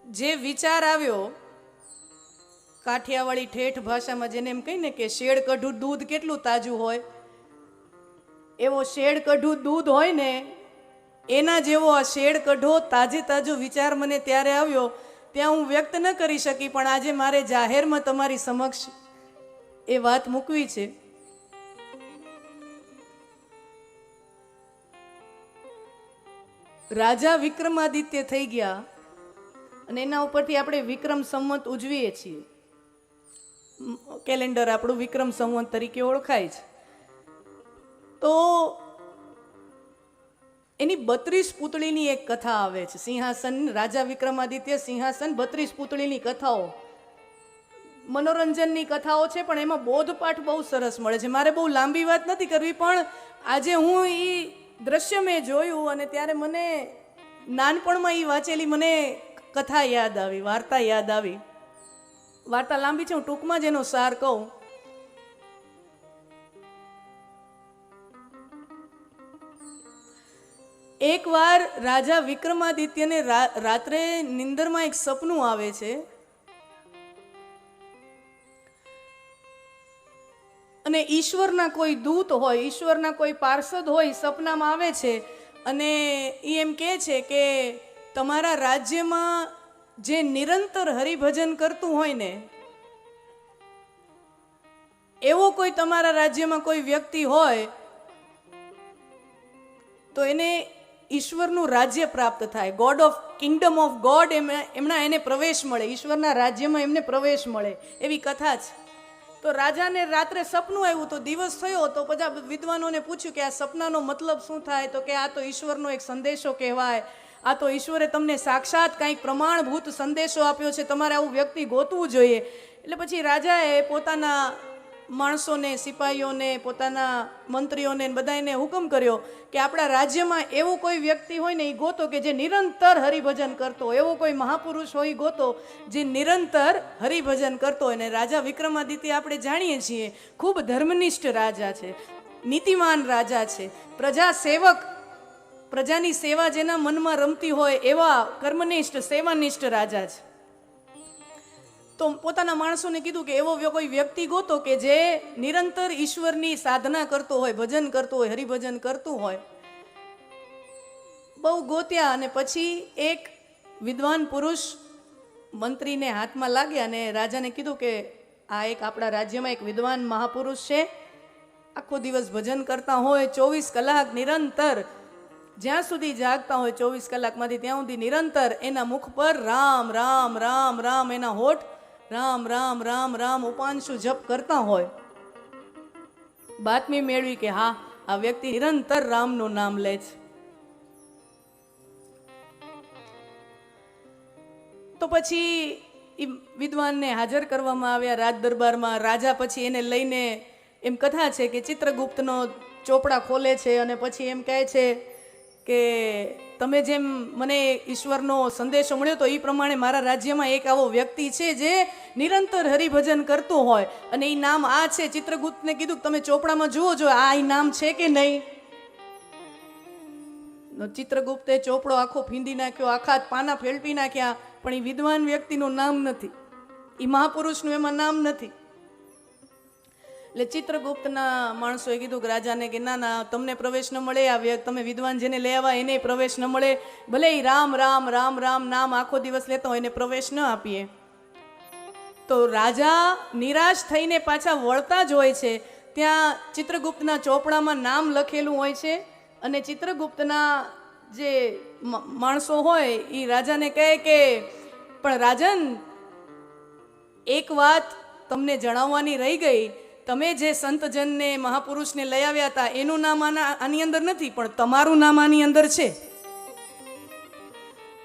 જે વિચાર આવ્યો કાઠિયાવાડી ઠેઠ ભાષામાં જેને એમ કહીને કે શેડ કઢું દૂધ કેટલું તાજું હોય, એવો શેડ કઢું દૂધ હોય ને એના જેવો આ શેડ કઢો તાજે તાજો વિચાર મને ત્યારે આવ્યો, ત્યાં હું વ્યક્ત ન કરી શકી, પણ આજે મારે જાહેરમાં તમારી સમક્ષ એ વાત મૂકવી છે. રાજા વિક્રમાદિત્ય થઈ ગયા અને એના ઉપરથી આપણે વિક્રમ સંવત ઉજવીએ છીએ. કેલેન્ડર આપણું વિક્રમ સંવત તરીકે ઓળખાય છે. તો એની 32 પૂતળીની એક કથા આવે છે. સિંહાસન, રાજા વિક્રમાદિત્ય સિંહાસન, 32 પૂતળીની કથાઓ મનોરંજનની કથાઓ છે, પણ એમાં બોધપાઠ બહુ સરસ મળે છે. મારે બહુ લાંબી વાત નથી કરવી, પણ આજે હું એ દ્રશ્ય મેં જોયું અને ત્યારે મને નાનપણમાં એ વાંચેલી મને કથા યાદ આવી, વાર્તા યાદ આવી. વાર્તા લાંબી છે, હું ટૂંકમાં જ એનો સાર કહું. એકવાર રાજા વિક્રમાદિત્યને રાત્રે નિંદરમાં એક સપનું આવે છે અને ઈશ્વરના કોઈ દૂત હોય, ઈશ્વરના કોઈ પાર્ષદ હોય સપનામાં આવે છે અને એ એમ કહે છે કે તમારા રાજ્યમાં જે નિરંતર હરિભજન કરતું હોય ને એવો કોઈ તમારા રાજ્યમાં કોઈ વ્યક્તિ હોય તો એને ઈશ્વરનું રાજ્ય પ્રાપ્ત થાય. God of Kingdom of God એમના એને પ્રવેશ મળે, ઈશ્વરના રાજ્યમાં એમને પ્રવેશ મળે, એવી કથા છે. તો રાજાને રાત્રે સપનું આવ્યું, તો દિવસ થયો તો બધા વિદ્વાનોને પૂછ્યું કે આ સપનાનો મતલબ શું થાય, તો કે આ તો ઈશ્વરનો એક સંદેશો કહેવાય, આ તો ઈશ્વરે તમને સાક્ષાત કંઈક પ્રમાણભૂત સંદેશો આપ્યો છે, તમારે આવું વ્યક્તિ ગોતવું જોઈએ. એટલે પછી રાજાએ પોતાના માણસોને, સિપાહીઓને, પોતાના મંત્રીઓને બધાને હુકમ કર્યો કે આપણા રાજ્યમાં એવો કોઈ વ્યક્તિ હોય ને એ ગોતો કે જે નિરંતર હરિભજન કરતો, એવો કોઈ મહાપુરુષ હોય ગોતો જે નિરંતર હરિભજન કરતો હોય. ને રાજા વિક્રમાદિત્ય આપણે જાણીએ છીએ ખૂબ ધર્મનિષ્ઠ રાજા છે, નીતિમાન રાજા છે, પ્રજા સેવક, પ્રજાની સેવા જેના મનમાં રમતી હોય એવા કર્મનિષ્ઠ, સેવાનિષ્ઠ રાજા છે. તો પોતાના માણસોને કીધું કે એવો કોઈ વ્યક્તિ ગોતો કે જે નિરંતર ઈશ્વરની સાધના કરતો હોય, ભજન કરતો હોય, હરિભજન કરતું હોય. બહુ ગોત્યા અને પછી એક વિદ્વાન પુરુષ મંત્રીને હાથમાં લાગ્યા અને રાજાને કીધું કે આ એક આપણા રાજ્યમાં એક વિદ્વાન મહાપુરુષ છે, આખો દિવસ ભજન કરતા હોય, 24 કલાક નિરંતર, જ્યાં સુધી જાગતા હોય 24 કલાકમાંથી ત્યાં સુધી નિરંતર એના મુખ પર રામ રામ રામ રામ, એના હોઠ રામ રામ રામ રામ ઉપાંશુ જપ કરતા હોય. બાતમી મેળવી કે હા, આ વ્યક્તિ નિરંતર રામનું નામ લે છે. તો પછી એ વિદ્વાનને હાજર કરવામાં આવ્યા રાજ દરબારમાં. રાજા પછી એને લઈને, એમ કથા છે કે ચિત્રગુપ્તનો ચોપડા ખોલે છે અને પછી એમ કહે છે કે તમે જેમ મને ઈશ્વરનો સંદેશો મળ્યો તો એ પ્રમાણે મારા રાજ્યમાં એક આવો વ્યક્તિ છે જે નિરંતર હરિભજન કરતો હોય અને એ નામ આ છે. ચિત્રગુપ્તને કીધું તમે ચોપડામાં જુઓ જો આ નામ છે કે નહીં. ચિત્રગુપ્તે ચોપડો આખો ફીંદી નાખ્યો, આખા પાના ફેલપી નાખ્યા, પણ એ વિદ્વાન વ્યક્તિનું નામ નથી, એ મહાપુરુષનું એમાં નામ નથી. એટલે ચિત્રગુપ્તના માણસોએ કીધું કે રાજાને કે ના ના, તમને પ્રવેશ ન મળે, આ તમે વિદ્વાન જેને લઈ આવ્યા એને પ્રવેશ ન મળે, ભલે એ રામ રામ રામ રામ નામ આખો દિવસ લેતો હોય એને પ્રવેશ ન આપીએ. તો રાજા નિરાશ થઈને પાછા વળતા જ હોય છે, ત્યાં ચિત્રગુપ્તના ચોપડામાં નામ લખેલું હોય છે અને ચિત્રગુપ્તના જે માણસો હોય એ રાજાને કહે કે પણ રાજન, એક વાત તમને જણાવવાની રહી ગઈ, તમે જે સંતજનને, મહાપુરુષને લઈ આવ્યા હતા એનું નામ આની અંદર નથી, પણ તમારું નામ આની અંદર છે.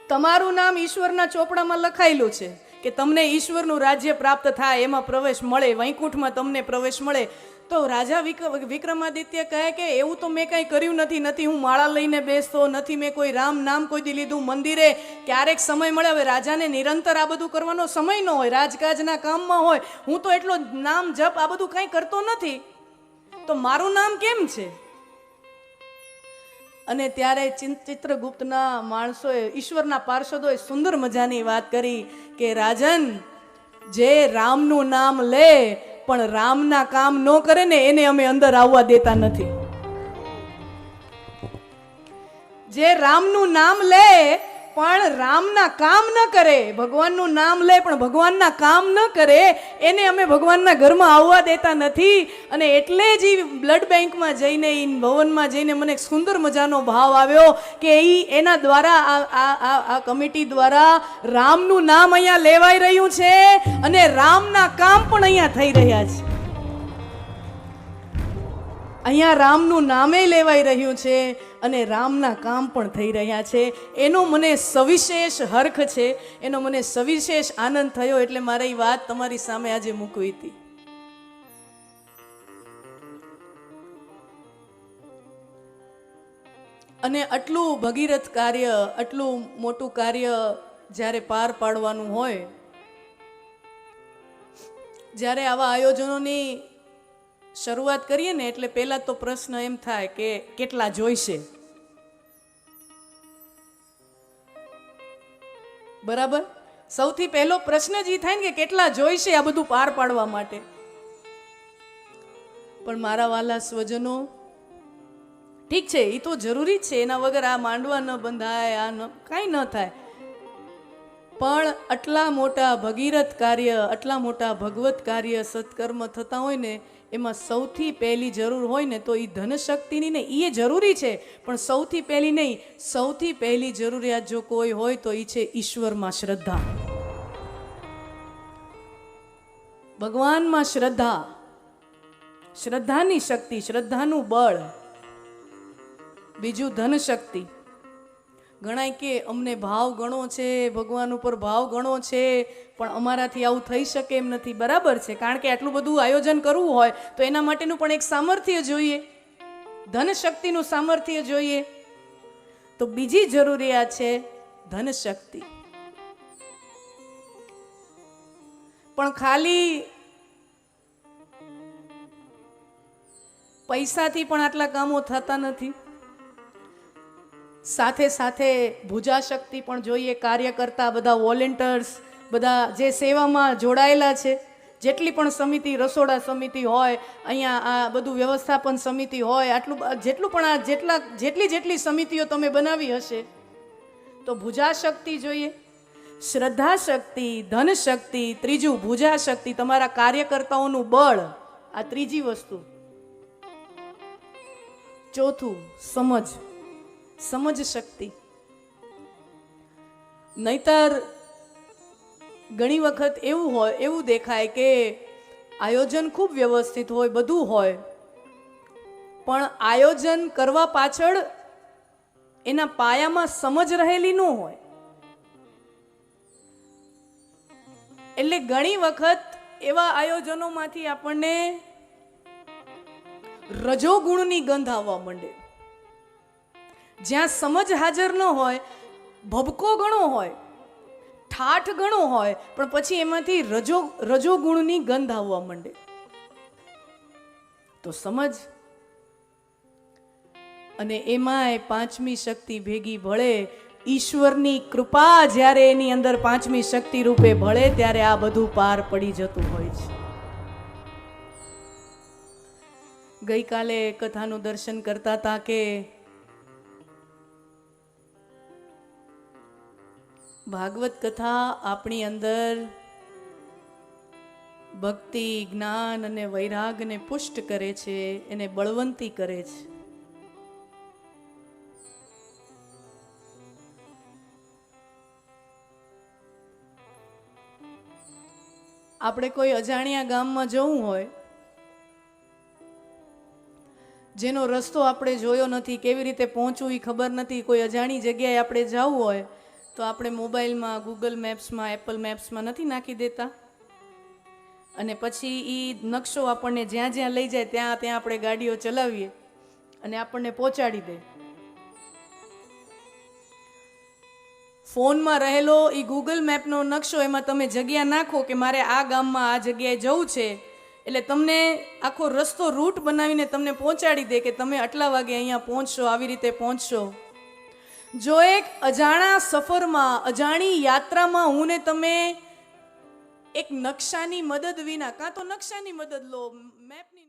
તમારું નામ ઈશ્વરના ચોપડામાં લખાયેલું છે કે તમને ઈશ્વરનું રાજ્ય પ્રાપ્ત થાય, એમાં પ્રવેશ મળે, વૈકુંઠમાં તમને પ્રવેશ મળે. તો રાજા વિક્રમાદિત્ય કહે કે એવું તો મેં કંઈ કર્યું નથી, નથી હું માળા લઈને બેસતો, નથી મેં કોઈ રામ નામ કોઈ દી લીધું, મંદિરે ક્યારેક સમય મળે. હવે રાજાને નિરંતર આ બધું કરવાનો સમય ન હોય, રાજકાજના કામમાં હોય, હું તો એટલો નામ જપ આ બધું કંઈ કરતો નથી, તો મારું નામ કેમ છે? અને ત્યારે ચિત્રગુપ્તના માણસોએ, ઈશ્વરના પાર્ષદોએ સુંદર મજાની વાત કરી કે રાજન, જે રામનું નામ લે પણ રામના કામ ન કરે ને એને અમે અંદર આવવા દેતા નથી. જે રામનું નામ લે પણ રામના કામ ન કરે, ભગવાનનું નામ લે પણ ભગવાનના કામ ન કરે, એને અમે ભગવાનના ઘરમાં આવવા દેતા નથી. અને એટલે જ બ્લડ બેંકમાં જઈને, ભવનમાં જઈને મને એક સુંદર મજાનો ભાવ આવ્યો કે એના દ્વારા આ કમિટી દ્વારા રામનું નામ અહીંયા લેવાઈ રહ્યું છે અને રામના કામ પણ અહીંયા થઈ રહ્યા છે. અહીંયા રામનું નામે લેવાઈ રહ્યું છે અને રામના કામ પણ થઈ રહ્યા છે. એનો મને સવિશેષ હર્ખ છે, એનો મને સવિશેષ આનંદ થયો, એટલે મારે એ વાત તમારી સામે આજે મૂકવી હતી. અને આટલું ભગીરથ કાર્ય, આટલું મોટું કાર્ય જ્યારે પાર પાડવાનું હોય, જ્યારે આવા આયોજનોની શરૂઆત કરીએ ને, એટલે પહેલા તો પ્રશ્ન એમ થાય કે કેટલા જોઈશે. બરાબર, સૌથી પહેલો પ્રશ્ન જ એ થાય ને કે કેટલા જોઈશે આ બધું પાર પાડવા માટે. પણ મારા વાલા સ્વજનો, ઠીક છે, એ તો જરૂરી છે, એના વગર આ માંડવા ન બંધાય, આ કાંઈ ન થાય. પણ આટલા મોટા ભગીરથ કાર્ય, આટલા મોટા ભગવત કાર્ય, સત્કર્મ થતા હોય ને, એમાં સૌથી પહેલી જરૂર હોય ને તો એ ધનશક્તિની નહીં, એ જરૂરી છે, પણ સૌથી પહેલી નહીં, સૌથી પહેલી જરૂરિયાત જો કોઈ હોય તો એ છે ઈશ્વરમાં શ્રદ્ધા, ભગવાનમાં શ્રદ્ધા, શ્રદ્ધાની શક્તિ, શ્રદ્ધાનું બળ. બીજું ધનશક્તિ. ઘણાય કે અમને ભાવ ઘણો છે, ભગવાન ઉપર ભાવ ઘણો છે, પણ અમારાથી આવું થઈ શકે એમ નથી. બરાબર છે, કારણ કે આટલું બધું આયોજન કરવું હોય તો એના માટેનું પણ એક સામર્થ્ય જોઈએ, ધનશક્તિનું સામર્થ્ય જોઈએ. તો બીજી જરૂરિયાત છે ધનશક્તિ. પણ ખાલી પૈસાથી પણ આટલા કામો થતા નથી. સાથે સાથે ભુજાશક્તિ પણ જોઈએ. કાર્યકર્તા, બધા વોલેન્ટિયર્સ, બધા જે સેવામાં જોડાયેલા છે, જેટલી પણ સમિતિ, રસોડા સમિતિ હોય, અહીંયા આ બધું વ્યવસ્થાપન સમિતિ હોય, આટલું જેટલું પણ આ જેટલી સમિતિઓ તમે બનાવી હશે, તો ભુજાશક્તિ જોઈએ, શ્રદ્ધા શક્તિ, ધન શક્તિ, ત્રીજું ભુજાશક્તિ, તમારા કાર્યકર્તાઓનું બળ, આ ત્રીજી વસ્તુ. ચોથું સમજ શક્તિ. નહીતર ઘણી વખત એવું દેખાય કે આયોજન ખૂબ વ્યવસ્થિત હોય, બધું હોય, પણ આયોજન કરવા પાછળ એના પાયામાં સમજ રહેલી ન હોય. એટલે ઘણી વખત એવા આયોજનોમાંથી આપણને રજોગુણની ગંધ આવવા માંડે. જ્યાં સમજ હાજર ન હોય, ભબકો ઘણો હોય, ઠાઠ ઘણો હોય, પણ પછી એમાંથી રજોગુણની ગંધ આવવા માંડે. તો સમજ, અને એમાંય પાંચમી શક્તિ ભેગી ભળે. ઈશ્વરની કૃપા જ્યારે એની અંદર પાંચમી શક્તિ રૂપે ભળે, ત્યારે આ બધું પાર પડી જતું હોય છે. ગઈકાલે કથાનું દર્શન કરતા હતા કે ભાગવત કથા આપણી અંદર ભક્તિ, જ્ઞાન અને વૈરાગને પુષ્ટ કરે છે, એને બળવંતી કરે છે. આપણે કોઈ અજાણ્યા ગામમાં જવું હોય, જેનો રસ્તો આપણે જોયો નથી, કેવી રીતે પહોંચવું એ ખબર નથી, કોઈ અજાણી જગ્યાએ આપણે જવું હોય તો આપણે મોબાઈલમાં, ગૂગલ મેપ્સમાં, એપલ મેપ્સમાં નથી નાખી દેતા, અને પછી એ નકશો આપણને જ્યાં જ્યાં લઈ જાય ત્યાં આપણે ગાડીઓ ચલાવીએ અને આપણને પહોંચાડી દે. ફોનમાં રહેલો એ ગૂગલ મેપનો નકશો, એમાં તમે જગ્યા નાખો કે મારે આ ગામમાં આ જગ્યાએ જવું છે, એટલે તમને આખો રસ્તો રૂટ બનાવીને તમને પહોંચાડી દે કે તમે આટલા વાગે અહીંયા પહોંચશો, આવી રીતે પહોંચશો. જો એક અજાણા સફરમાં, અજાણી યાત્રામાં હું ને તમે એક નકશાની મદદ વિના, કાં તો નકશાની મદદ લો, મેપની